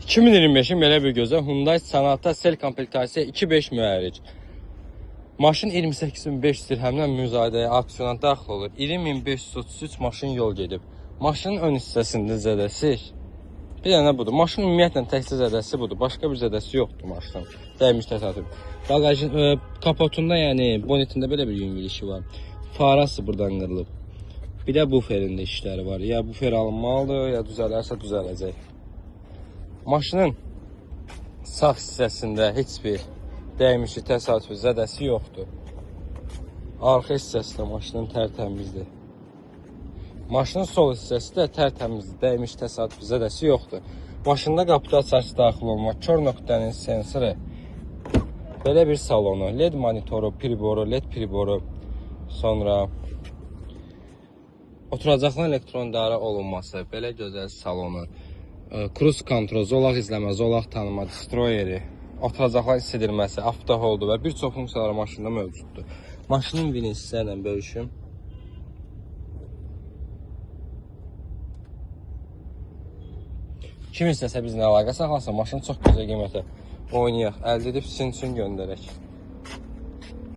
2025-in belə bir gözəl Hyundai Sonata Cell komplektasiya 2.5 mühərrik. Maşın 28.500 dirhəmdən müzadəyə aksiyona daxil olur. 20.533 maşın yol gedib. Maşının ön hissəsində zədəsi bir dənə budur. Maşın ümumiyyətlə təkcə zədəsi budur. Başqa bir zədəsi yoxdur maşının. Dəymiş təsadüf. Bagajın kapotunda, yəni bonetində belə bir yüngülüşü var. Farası buradan qırılıb. Bir də buferində işləri var. Ya bufer alınmalıdır, ya düzələrsə düzələcək. Maşının sağ hissəsində heç bir dəymişi, təsadüfi zədəsi yoxdur. Arxa hissəsi də maşının tərtəmizdir. Maşının sol hissəsi də tərtəmizdir. Dəymiş, təsadüfi zədəsi yoxdur. Maşında qapıda açarsı daxil olmaq, kör nöqtənin sensoru, belə bir salonu, LED monitoru, priboru, LED priboru, sonra oturacaqların elektron idarə olunması, belə gözəl salonu, cruise kontrol, zolaq izləmə, zolaq tanıma, destroyeri, oturacaqlar hiss edilməsi, avtoholdu və bir çox funksiyalar maşında mövcuddur. Maşının vini sizlərlə bölüşüm. Kim istəsə bizlə əlaqə saxlasın, maşını çox gözəl qiymətə oynayaq, əldə edib sizin üçün göndərək.